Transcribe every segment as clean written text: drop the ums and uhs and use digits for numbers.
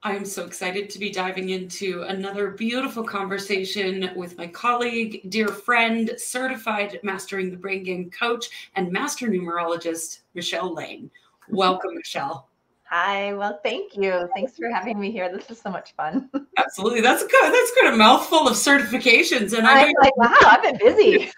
I'm so excited to be diving into another beautiful conversation with my colleague, dear friend, certified Mastering the Brain Game coach, and master numerologist, Michele Laine. Welcome, Michele. Hi, well, thank you. Thanks for having me here. This is so much fun. Absolutely. That's got a mouthful of certifications. And I'm like, wow, I've been busy.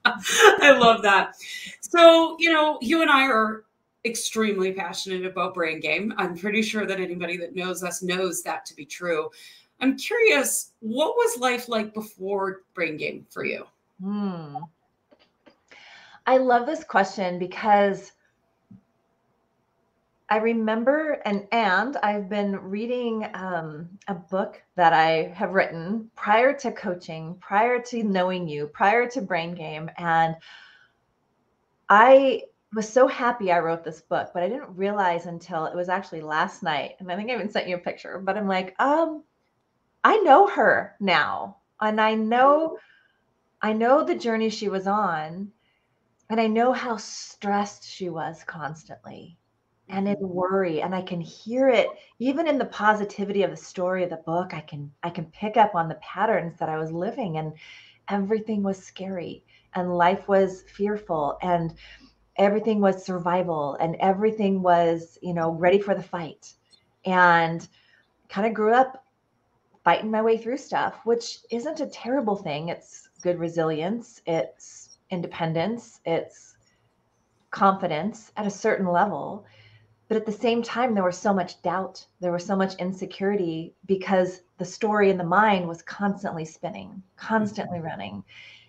I love that. So, you and I are extremely passionate about brain game. I'm pretty sure that anybody that knows us knows that to be true. I'm curious, what was life like before brain game for you? I love this question because I remember, and I've been reading a book that I have written prior to coaching, prior to knowing you, prior to brain game. And I was so happy I wrote this book, but I didn't realize until it was actually last night. And I think I even sent you a picture, but I'm like, I know her now. And I know the journey she was on, and I know how stressed she was constantly and in worry. And I can hear it even in the positivity of the story of the book. I can pick up on the patterns that I was living, and everything was scary and life was fearful and everything was survival and everything was, ready for the fight. And kind of grew up fighting my way through stuff, which isn't a terrible thing. It's good resilience. It's independence. It's confidence at a certain level. But at the same time, there was so much doubt. There was so much insecurity because the story in the mind was constantly spinning, constantly running.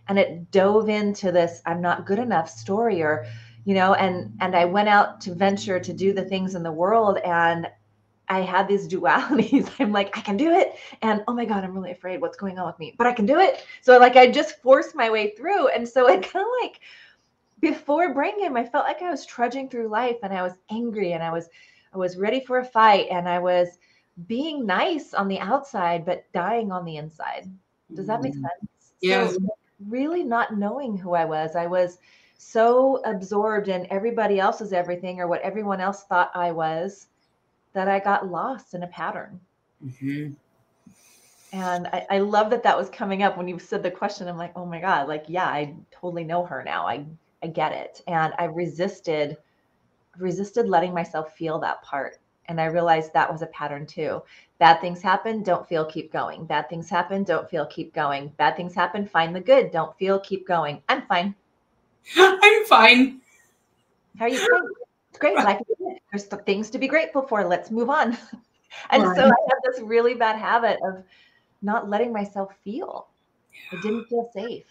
And it dove into this, I'm not good enough story, or, and I went out to venture to do the things in the world, and I had these dualities. I'm like, I can do it. And oh my God, I'm really afraid what's going on with me, but I can do it. So I just forced my way through. And so it kind of like, before brain game, I felt like I was trudging through life, and I was angry, and I was ready for a fight, and I was being nice on the outside, but dying on the inside. Does that make sense? Yes. So really not knowing who I was so absorbed in everybody else's everything or what everyone else thought I was, that I got lost in a pattern. Mm-hmm. And I love that was coming up when you said the question. I'm like, oh my God, like, yeah, I totally know her now. I get it. And I resisted letting myself feel that part. And I realized that was a pattern too. Bad things happen, don't feel, keep going. Bad things happen, don't feel, keep going. Bad things happen, find the good, don't feel, keep going. I'm fine. I'm fine. How are you doing? It's great. Life is good. There's things to be grateful for. Let's move on. And so I had this really bad habit of not letting myself feel. I didn't feel safe.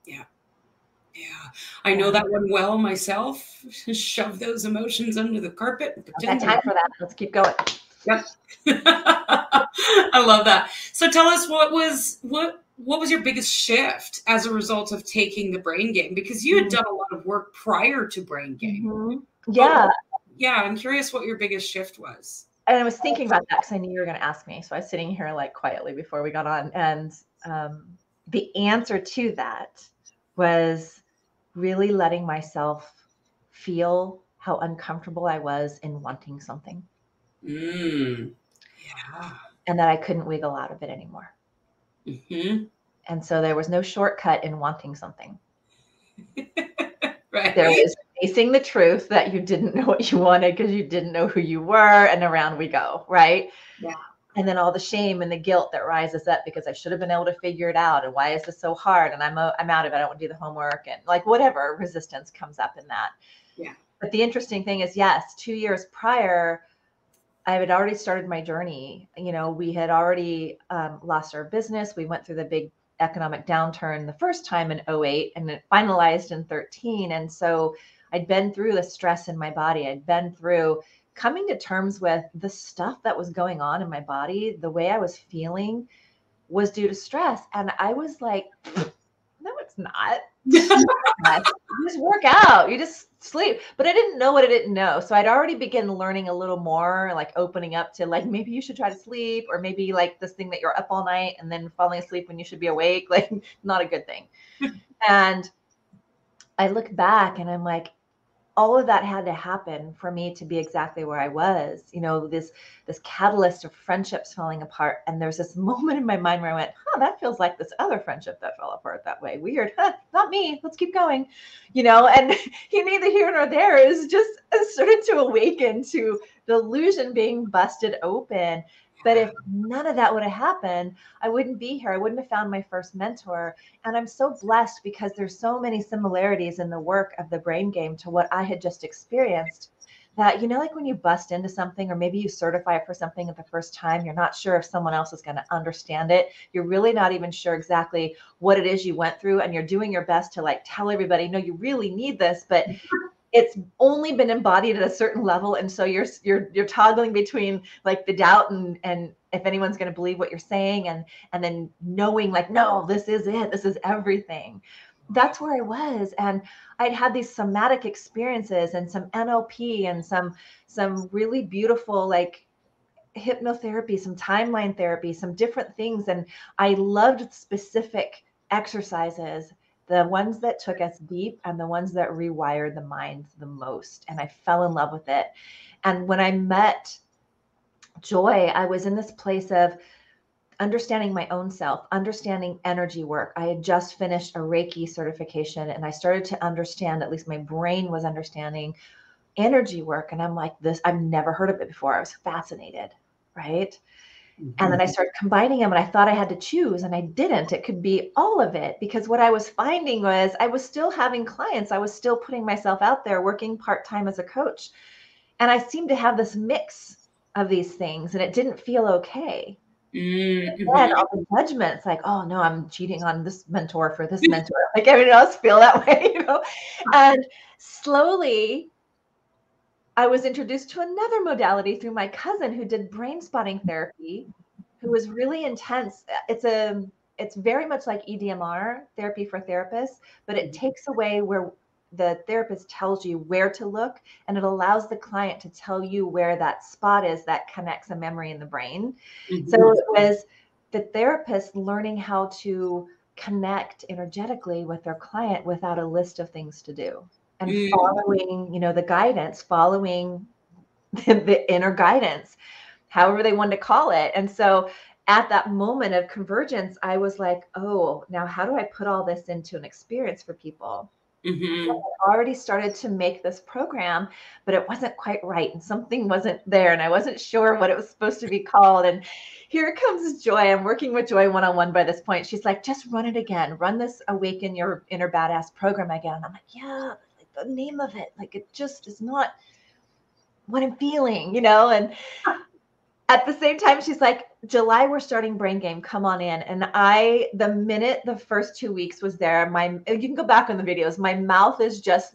Yeah. Yeah. I know that one well myself. Shove those emotions under the carpet. I've got time for that. Let's keep going. Yep. I love that. So tell us, what was your biggest shift as a result of taking the brain game? Because you had done a lot of work prior to brain game. Mm-hmm. Yeah. Yeah. I'm curious what your biggest shift was. And I was thinking about that because I knew you were going to ask me. So I was sitting here like quietly before we got on. And the answer to that was really letting myself feel how uncomfortable I was in wanting something. Yeah. And that I couldn't wiggle out of it anymore. Mm-hmm. And so there was no shortcut in wanting something. Right. There was facing the truth that you didn't know what you wanted because you didn't know who you were, and around we go, right? Yeah. And then all the shame and the guilt that rises up because I should have been able to figure it out, and why is this so hard, and I'm out of it, I don't want to do the homework, and like whatever resistance comes up in that. Yeah. But the interesting thing is, yes, 2 years prior, I had already started my journey. We had already lost our business. We went through the big economic downturn the first time in 2008, and it finalized in 2013. And so I'd been through the stress in my body. I'd been through coming to terms with the stuff that was going on in my body. The way I was feeling was due to stress. And I was like, no, it's not. You just work out, you just sleep. But I didn't know what I didn't know. So I'd already begun learning a little more, like opening up to like, maybe you should try to sleep, or maybe like this thing that you're up all night and then falling asleep when you should be awake, like not a good thing. And I look back and I'm like, all of that had to happen for me to be exactly where I was, this catalyst of friendships falling apart. And there's this moment in my mind where I went, that feels like this other friendship that fell apart that way. Weird. Not me. Let's keep going. And neither here nor there. It was just started to awaken to the illusion being busted open. But if none of that would have happened, I wouldn't be here. I wouldn't have found my first mentor. And I'm so blessed because there's so many similarities in the work of the brain game to what I had just experienced, that, like when you bust into something, or maybe you certify for something at the first time, you're not sure if someone else is going to understand it. You're really not even sure exactly what it is you went through. And you're doing your best to tell everybody, no, you really need this, but it's only been embodied at a certain level. And so you're toggling between the doubt and if anyone's going to believe what you're saying, and then knowing no, this is it. This is everything. That's where I was. And I'd had these somatic experiences and some NLP and some really beautiful, hypnotherapy, some timeline therapy, some different things. And I loved specific exercises, the ones that took us deep and the ones that rewired the mind the most. And I fell in love with it. And when I met Joy, I was in this place of understanding my own self, understanding energy work. I had just finished a Reiki certification, and I started to understand, at least my brain was understanding, energy work. And I'm like, I've never heard of it before. I was fascinated, right? Mm-hmm. And then I started combining them, and I thought I had to choose, and I didn't. It could be all of it, because what I was finding was I was still having clients. I was still putting myself out there, working part-time as a coach. And I seemed to have this mix of these things, and it didn't feel okay. Mm-hmm. And all the judgments, oh no, I'm cheating on this mentor for this mentor. Everyone else feel that way, And slowly, I was introduced to another modality through my cousin who did brain spotting therapy, who was really intense. It's very much like EDMR, therapy for therapists, but it takes away where the therapist tells you where to look, and it allows the client to tell you where that spot is that connects a memory in the brain. Mm-hmm. So it was the therapist learning how to connect energetically with their client without a list of things to do, and following, the guidance, following the inner guidance, however they wanted to call it. And so at that moment of convergence, I was like, oh, now how do I put all this into an experience for people? Mm-hmm. I already started to make this program, but it wasn't quite right. And something wasn't there. And I wasn't sure what it was supposed to be called. And here comes Joy. I'm working with Joy one-on-one by this point. She's like, just run it again. Run this Awaken Your Inner Badass program again. And I'm like, yeah, the name of it, it just is not what I'm feeling, And at the same time, she's like, July, we're starting Brain Game. Come on in. And the minute the first 2 weeks was there, you can go back on the videos. My mouth is just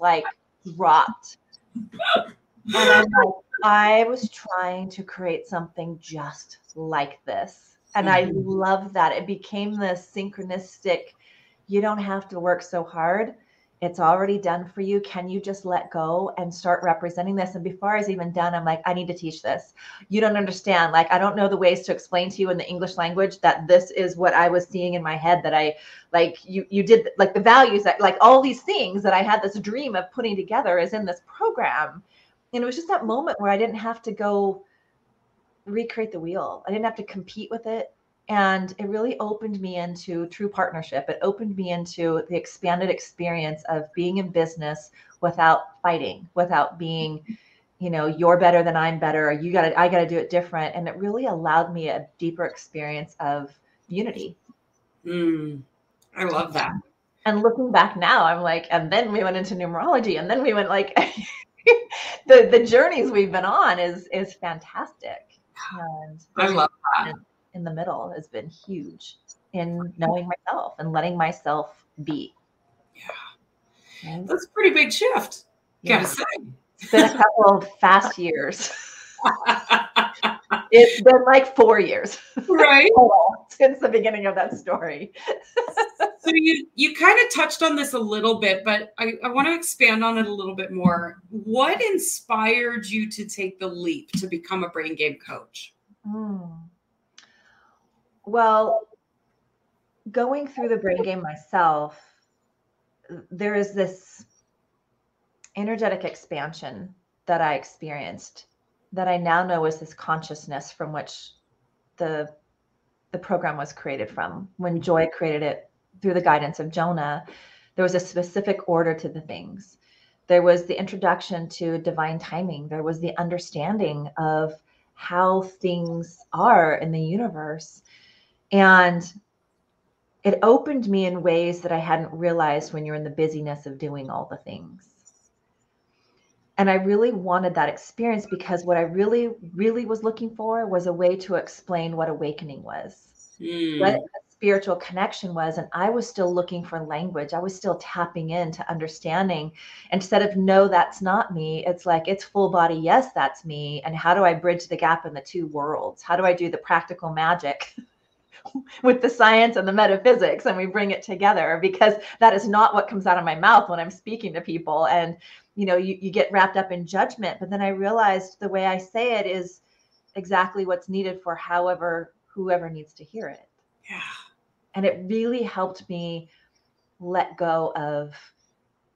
dropped. And I was trying to create something just like this. And I love that. It became this synchronistic, you don't have to work so hard. It's already done for you. Can you just let go and start representing this? And before I was even done, I'm like, I need to teach this. You don't understand. I don't know the ways to explain to you in the English language that this is what I was seeing in my head, that I you did, the values that all these things that I had this dream of putting together is in this program. And it was just that moment where I didn't have to go recreate the wheel. I didn't have to compete with it. And it really opened me into true partnership. It opened me into the expanded experience of being in business without fighting, without being, you're better than I'm better. I got to do it different. And it really allowed me a deeper experience of unity. I love that. And looking back now, I'm like, and then we went into numerology, and then we went the journeys we've been on is fantastic. And I love that. In the middle has been huge in knowing myself and letting myself be. Yeah. Right? That's a pretty big shift. Gotta say. It's been a couple of fast years. It's been 4 years. Right. Since the beginning of that story. So you kind of touched on this a little bit, but I want to expand on it a little bit more. What inspired you to take the leap to become a brain game coach? Well, going through the brain game myself, there is this energetic expansion that I experienced that I now know is this consciousness from which the program was created from. When Joy created it through the guidance of Jonah, there was a specific order to the things. There was the introduction to divine timing. There was the understanding of how things are in the universe. And it opened me in ways that I hadn't realized when you're in the busyness of doing all the things. And I really wanted that experience because what I really, really was looking for was a way to explain what awakening was, what a spiritual connection was. And I was still looking for language. I was still tapping into understanding. Instead of, no, that's not me, it's like, it's full body, yes, that's me. And how do I bridge the gap in the two worlds? How do I do the practical magic with the science and the metaphysics, and we bring it together? Because that is not what comes out of my mouth when I'm speaking to people. And you get wrapped up in judgment, but then I realized the way I say it is exactly what's needed for whoever needs to hear it. Yeah. And it really helped me let go of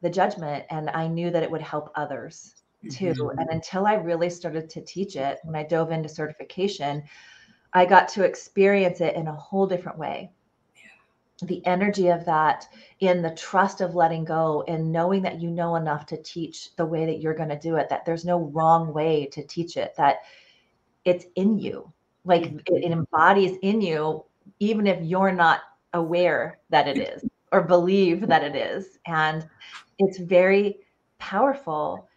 the judgment, and I knew that it would help others too. And until I really started to teach it, when I dove into certification, I got to experience it in a whole different way. The energy of that, in the trust of letting go and knowing that you know enough to teach the way that you're going to do it, that there's no wrong way to teach it, that it's in you, like it embodies in you, even if you're not aware that it is or believe that it is. And it's very powerful,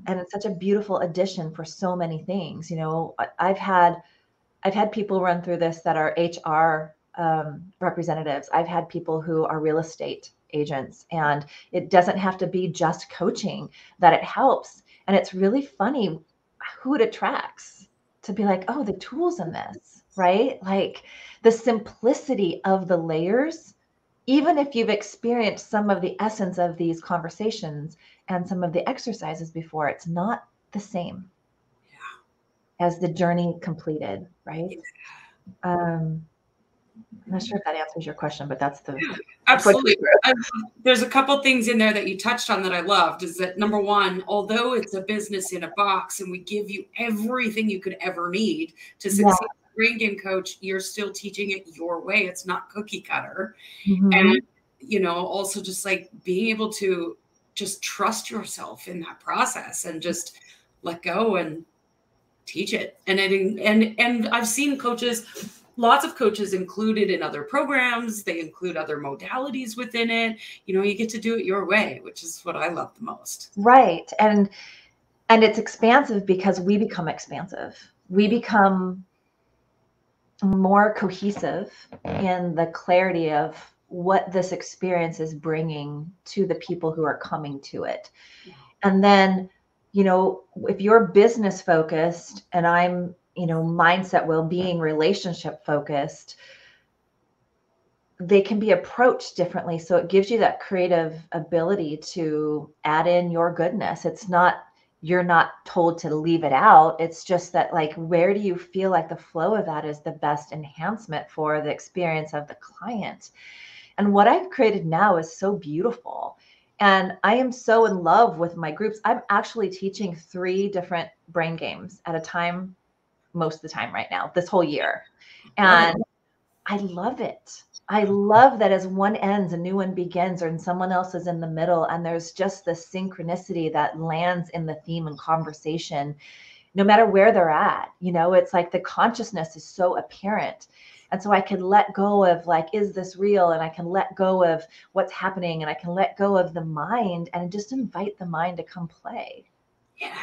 and it's such a beautiful addition for so many things. I've had people run through this that are HR representatives. I've had people who are real estate agents, and it doesn't have to be just coaching that it helps. And it's really funny who it attracts to be like, oh, the tools in this, right? Like the simplicity of the layers, even if you've experienced some of the essence of these conversations and some of the exercises before, it's not the same as the journey completed, right? I'm not sure if that answers your question, but that's the absolutely. There's a couple things in there that you touched on that I loved. Is that number one, although it's a business in a box and we give you everything you could ever need to succeed as a brain game coach, you're still teaching it your way. It's not cookie cutter. And also just like being able to just trust yourself in that process and just let go and teach it. And I've seen coaches, lots of coaches included in other programs. They include other modalities within it. You get to do it your way, which is what I love the most. Right. And it's expansive because we become expansive. We become more cohesive in the clarity of what this experience is bringing to the people who are coming to it. And then, if you're business focused and I'm, mindset, well-being, relationship focused, they can be approached differently. So it gives you that creative ability to add in your goodness. You're not told to leave it out. It's just that, like, where do you feel like the flow of that is the best enhancement for the experience of the client? And what I've created now is so beautiful. And I am so in love with my groups. I'm actually teaching 3 different brain games at a time, most of the time right now, this whole year. And I love it. I love that as one ends, a new one begins, and someone else is in the middle. And there's just this synchronicity that lands in the theme and conversation, no matter where they're at. It's like the consciousness is so apparent. And so I can let go of, like, is this real? And I can let go of what's happening, and I can let go of the mind and just invite the mind to come play. Yeah.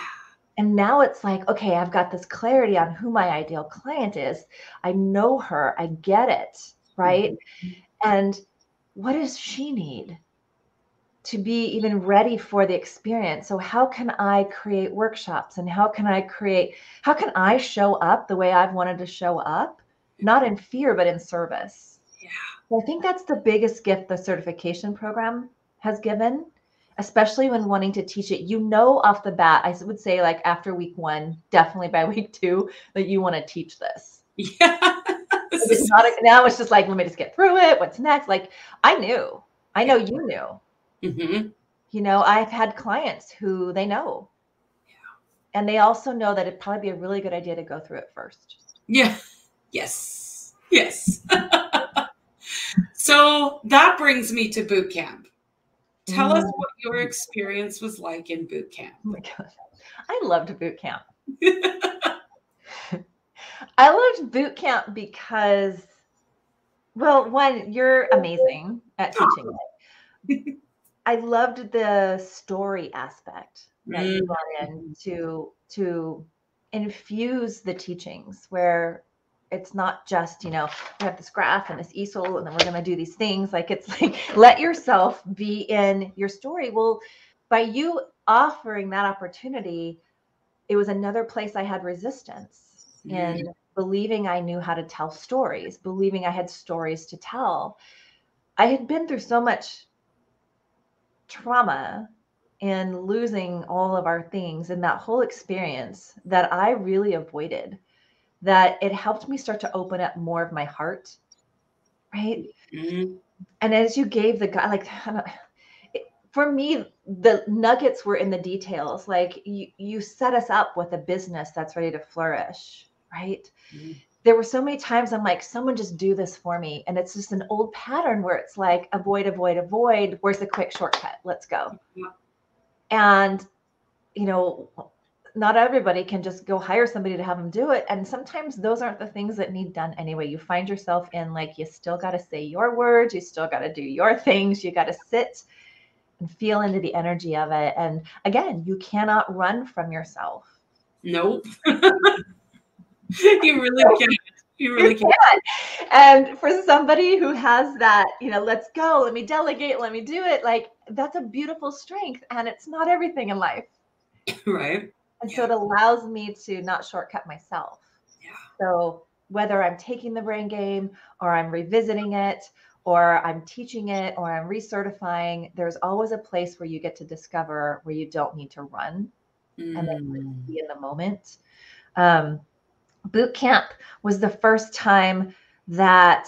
And now it's like, okay, I've got this clarity on who my ideal client is. I know her. I get it. Right. And what does she need to be even ready for the experience? So how can I create workshops, and how can I show up the way I've wanted to show up, not in fear, but in service? Yeah. So I think that's the biggest gift the certification program has given, especially when wanting to teach it. Off the bat, I would say, like, after week 1, definitely by week 2, that you want to teach this. Yeah. Now it's just like, let me just get through it. What's next? Like, I know you knew. You know, I've had clients who they know, and they also know that it'd probably be a really good idea to go through it first. Yeah. Yes. Yes. So that brings me to boot camp. Tell us what your experience was like in boot camp. Oh my God. I loved boot camp. I loved boot camp because, well, one, you're amazing at teaching it. I loved the story aspect that you brought in to infuse the teachings, where it's not just, you know, we have this graph and this easel and then we're going to do these things. Like, it's like, let yourself be in your story. Well, by you offering that opportunity, it was another place I had resistance in believing I knew how to tell stories, believing I had stories to tell. I had been through so much trauma and losing all of our things in that whole experience that I really avoided, that it helped me start to open up more of my heart. Right. And as you gave the guy, like, for me, the nuggets were in the details. Like, you set us up with a business that's ready to flourish. Right. There were so many times I'm like, someone just do this for me. And it's just an old pattern where it's like, avoid, avoid, avoid. Where's the quick shortcut? Let's go. And, you know, not everybody can just go hire somebody to have them do it. And sometimes those aren't the things that need done anyway. You find yourself in, like, you still got to say your words. You still got to do your things. You got to sit and feel into the energy of it. And again, you cannot run from yourself. Nope. You really can't. You really can't. And for somebody who has that, you know, let's go, let me delegate, let me do it. Like, that's a beautiful strength. And it's not everything in life. Right. And so it allows me to not shortcut myself. Yeah. So whether I'm taking the brain game or I'm revisiting it or I'm teaching it or I'm recertifying, there's always a place where you get to discover where you don't need to run and then be in the moment. Boot camp was the first time that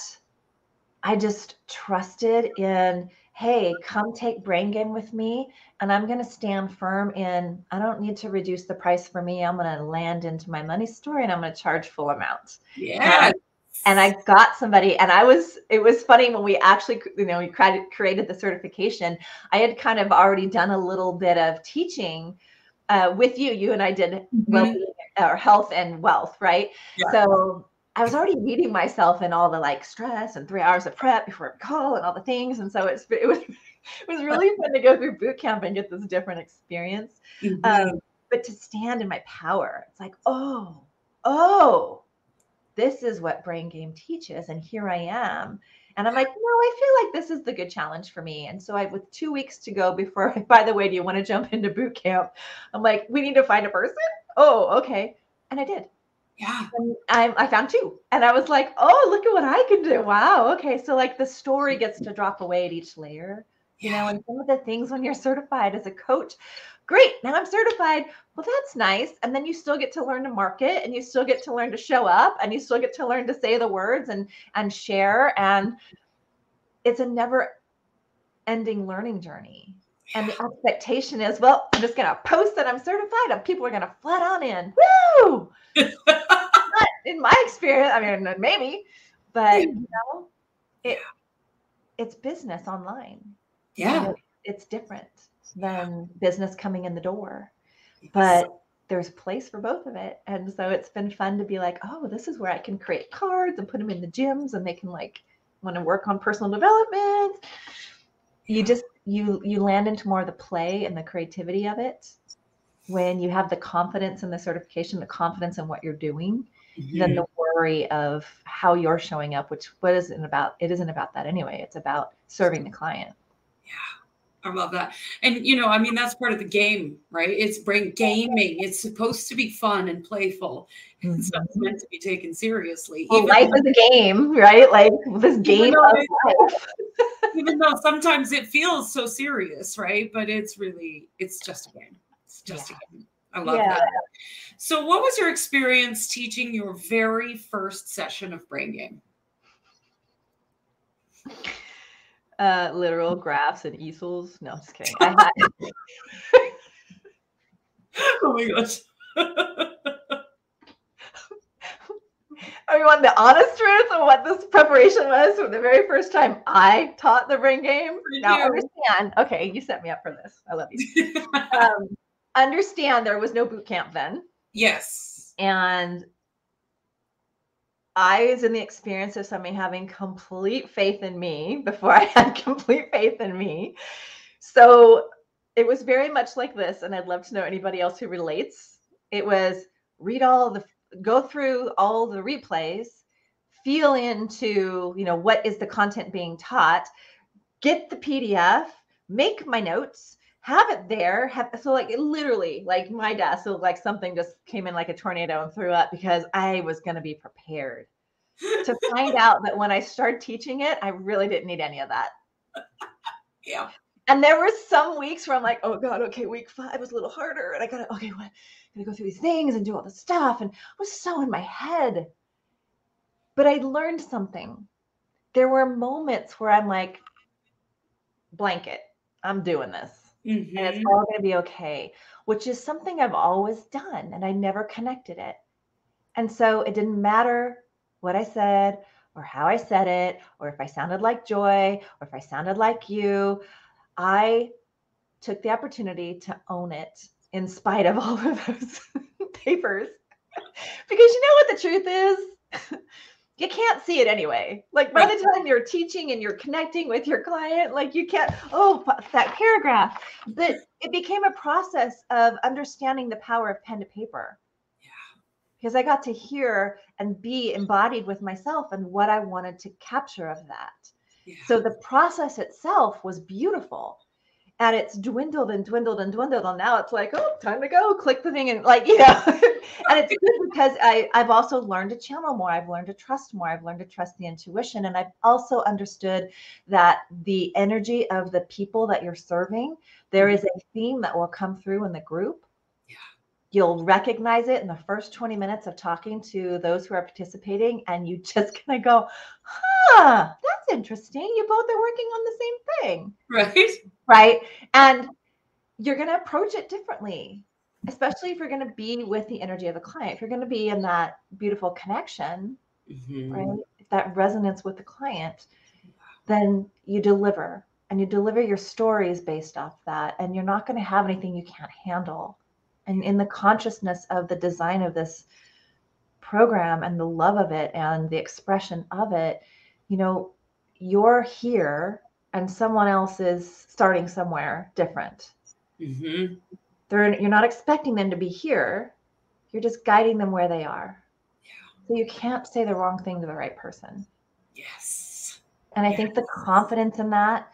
I just trusted in, hey, come take brain game with me. And I'm going to stand firm in, I don't need to reduce the price for me. I'm going to land into my money story and I'm going to charge full amount. Yeah. And I got somebody, and it was funny when we actually, you know, we created the certification. I had kind of already done a little bit of teaching with you. You and I did well-being or health and wealth, right? Yeah. So I was already reading myself in all the, like, stress and 3 hours of prep before a call and all the things. And so it was really fun to go through boot camp and get this different experience. But to stand in my power, it's like, oh, this is what brain game teaches. And here I am. And I'm like, no, I feel like this is the good challenge for me. And so with 2 weeks to go before, by the way, do you want to jump into boot camp? I'm like, we need to find a person. Oh, okay. And I did. Yeah. And I found 2. And I was like, oh, look at what I can do. Wow. Okay. So, like, the story gets to drop away at each layer, you know, and some of the things when you're certified as a coach, great. Now I'm certified. Well, that's nice. And then you still get to learn to market, and you still get to learn to show up, and you still get to learn to say the words and share. And it's a never ending learning journey. And the expectation is, well, I'm just going to post that I'm certified and people are going to flood on in. Woo! Not in my experience. I mean, maybe, but you know, it's business online. Yeah. It's different than business coming in the door, but there's place for both of it. And so it's been fun to be like, oh, this is where I can create cards and put them in the gyms and they can, like, want to work on personal development. You just, you land into more of the play and the creativity of it when you have the confidence in the certification, the confidence in what you're doing, than the worry of how you're showing up, which isn't about that anyway. It's about serving the client. Yeah, I love that. And, you know, I mean, that's part of the game, right? It's brain gaming. It's supposed to be fun and playful. It's not meant to be taken seriously. Well, life is a game, right? Like, this game of life. Even though sometimes it feels so serious, right? But it's just a game. It's just a game. I love that. So what was your experience teaching your very first session of brain game? Literal graphs and easels. No, I'm just kidding. I had Oh my gosh. I mean, the honest truth of what this preparation was from the very first time I taught the brain game. Now understand, okay, you set me up for this. I love you. Understand there was no boot camp then. Yes. And I was in the experience of somebody having complete faith in me before I had complete faith in me. So it was very much like this. And I'd love to know anybody else who relates. It was go through all the replays, feel into, what is the content being taught, get the PDF, make my notes, have it there. So like it literally, like my desk, so like something just came in like a tornado and threw up because I was going to be prepared to find out that when I started teaching it, I really didn't need any of that. Yeah. And there were some weeks where I'm like, oh God, okay, week 5 was a little harder. And I gotta go through these things and do all this stuff. And I was so in my head. But I learned something. There were moments where I'm like, blanket, I'm doing this. Mm-hmm. And it's all going to be okay, which is something I've always done. And I never connected it. And so it didn't matter what I said or how I said it, or if I sounded like Joy, or if I sounded like you. I took the opportunity to own it in spite of all of those papers. Because you know what the truth is? You can't see it anyway. Like by the time you're teaching and you're connecting with your client, like you can't, that paragraph. But it became a process of understanding the power of pen to paper. Yeah. Because I got to hear and be embodied with myself and what I wanted to capture of that. Yeah. So the process itself was beautiful. And it's dwindled and dwindled and dwindled. And now it's like, oh, time to go. Click the thing. And like, and it's good because I've also learned to channel more. I've learned to trust more. I've learned to trust the intuition. And I've also understood that the energy of the people that you're serving, there is a theme that will come through in the group. Yeah. You'll recognize it in the first 20 minutes of talking to those who are participating. And you just kind of go, that's interesting. You both are working on the same thing. Right. And you're going to approach it differently, especially if you're going to be with the energy of the client. If you're going to be in that beautiful connection, right? If that resonance with the client, then you deliver, and you deliver your stories based off that. And you're not going to have anything you can't handle. And in the consciousness of the design of this program and the love of it and the expression of it, you're here and someone else is starting somewhere different. Mm-hmm. You're not expecting them to be here. You're just guiding them where they are. Yeah. So you can't say the wrong thing to the right person. Yes. And I think the confidence in that,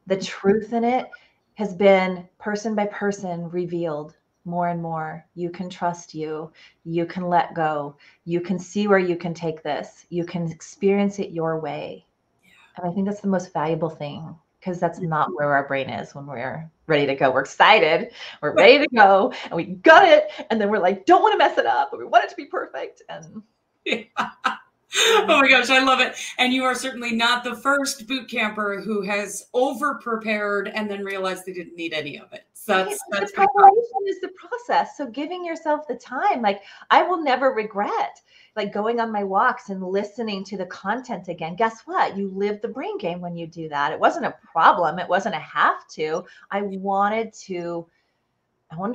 the truth in it, has been person by person revealed more and more. You can trust you. You can let go. You can see where you can take this. You can experience it your way. Yeah. And I think that's the most valuable thing, because that's not where our brain is when we're ready to go. We're excited. We're ready to go. And we got it. And then we're like, don't want to mess it up. But we want it to be perfect. And oh my gosh, I love it. And you are certainly not the first boot camper who has over prepared and then realized they didn't need any of it. So that's the preparation is the process. So giving yourself the time, like I will never regret like going on my walks and listening to the content again. Guess what? You live the brain game when you do that. It wasn't a problem. It wasn't a have to. I wanted to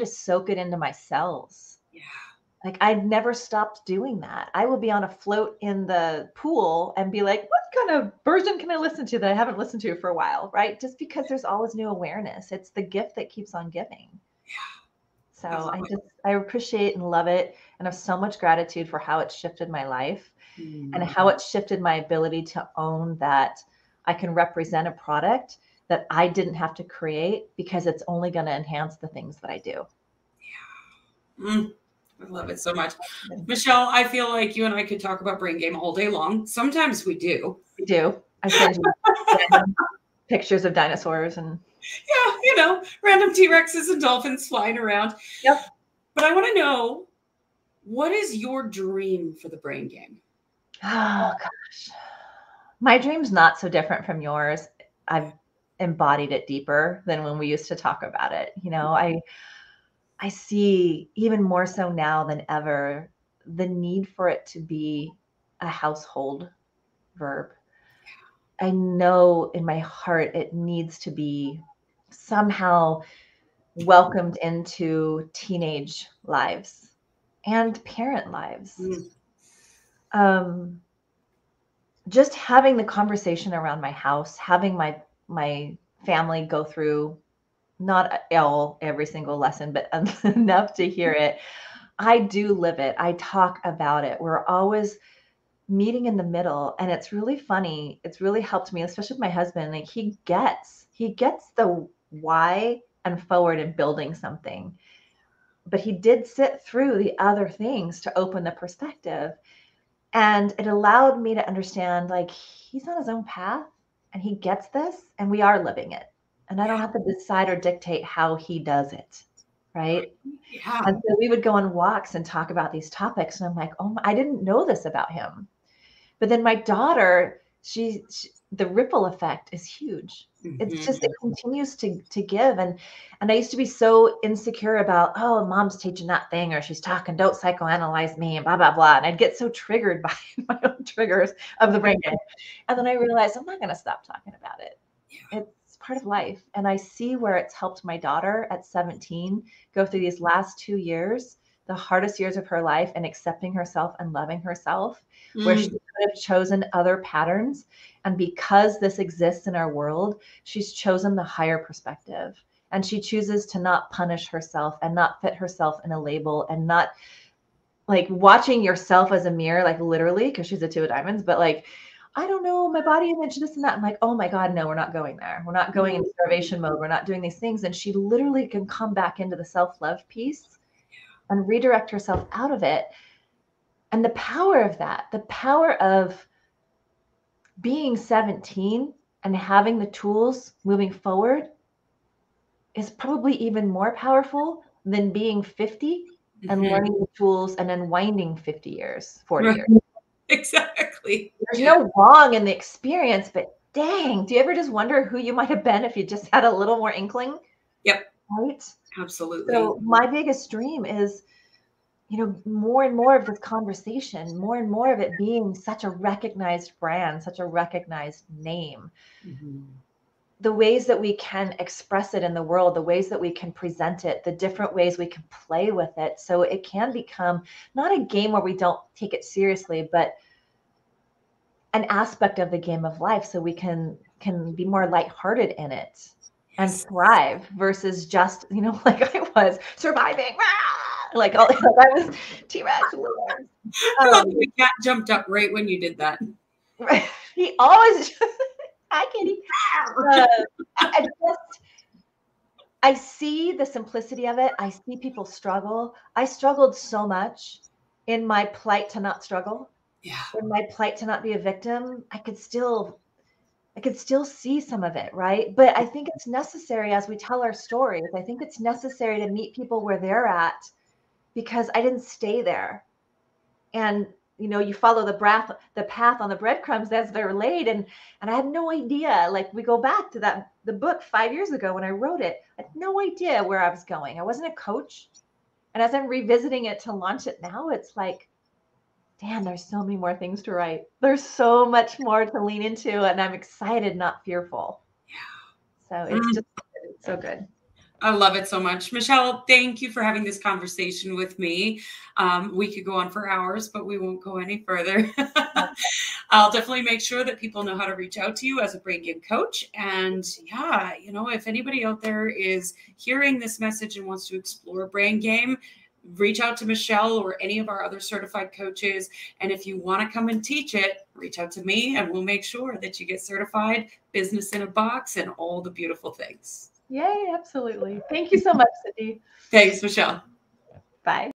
soak it into my cells. Yeah. Like I've never stopped doing that. I will be on a float in the pool and be like, what kind of version can I listen to that I haven't listened to for a while? Right. Just because there's always new awareness. It's the gift that keeps on giving. Yeah. So I appreciate and love it. And have so much gratitude for how it shifted my life and how it shifted my ability to own that I can represent a product that I didn't have to create, because it's only going to enhance the things that I do. Yeah. I love it so much. Michele, I feel like you and I could talk about brain game all day long. Sometimes we do. We do. I send you pictures of dinosaurs and random T-Rexes and dolphins flying around. Yep. But I want to know, what is your dream for the brain game? Oh gosh. My dream's not so different from yours. I've embodied it deeper than when we used to talk about it. You know, I see even more so now than ever the need for it to be a household verb. I know in my heart it needs to be somehow welcomed into teenage lives and parent lives. Just having the conversation around my house, having my family go through not every single lesson, but enough to hear it. I do live it. I talk about it. We're always meeting in the middle, and it's really funny. It's really helped me, especially with my husband. Like he gets the why and forward in building something, but he did sit through the other things to open the perspective, and it allowed me to understand like he's on his own path and he gets this, and we are living it, and I don't have to decide or dictate how he does it, right? Yeah. And so we would go on walks and talk about these topics, and I'm like, oh, I didn't know this about him. But then my daughter, she the ripple effect is huge. It's just, it continues to give. And I used to be so insecure about, oh, mom's teaching that thing, or she's talking, don't psychoanalyze me, and blah, blah, blah. And I'd get so triggered by my own triggers of the brain game. And then I realized I'm not going to stop talking about it. It's part of life. And I see where it's helped my daughter at 17 go through these last 2 years, the hardest years of her life, and accepting herself and loving herself, where she could have chosen other patterns. And because this exists in our world, she's chosen the higher perspective. And she chooses to not punish herself and not fit herself in a label, and not like watching yourself as a mirror, like literally, because she's a 2 of diamonds, but like, I don't know, my body image, this and that. I'm like, oh my God, no, we're not going there. We're not going into starvation mode. We're not doing these things. And she literally can come back into the self-love piece and redirect herself out of it. And the power of that, the power of being 17 and having the tools moving forward, is probably even more powerful than being 50 and learning the tools and unwinding 50 years, 40 years. Exactly. There's no wrong in the experience, but dang, do you ever just wonder who you might have been if you just had a little more inkling? Yep. Right? Absolutely. So my biggest dream is, you know, more and more of this conversation, more and more of it being such a recognized brand, such a recognized name. The ways that we can express it in the world, the ways that we can present it, the different ways we can play with it. So it can become not a game where we don't take it seriously, but an aspect of the game of life, so we can be more lighthearted in it and thrive, versus just, you know, like I was surviving, like I was T-Rex. The cat jumped up right when you did that. He always, hi kitty. I see the simplicity of it. I see people struggle. I struggled so much in my plight to not struggle. Yeah. In my plight to not be a victim. I could still see some of it, right? But I think it's necessary as we tell our stories. I think it's necessary to meet people where they're at, because I didn't stay there. And you know, you follow the path on the breadcrumbs as they're laid. And I had no idea, like we go back to the book 5 years ago when I wrote it, I had no idea where I was going. I wasn't a coach. And as I'm revisiting it to launch it now, it's like, damn, there's so many more things to write. There's so much more to lean into, and I'm excited, not fearful. So it's just so good. I love it so much. Michele, thank you for having this conversation with me. We could go on for hours, but we won't go any further. I'll definitely make sure that people know how to reach out to you as a brain game coach. And yeah, you know, if anybody out there is hearing this message and wants to explore brain game, reach out to Michele or any of our other certified coaches. And if you want to come and teach it, reach out to me and we'll make sure that you get certified, business in a box, and all the beautiful things. Yay, absolutely. Thank you so much, Cindy. Thanks, Michele. Bye.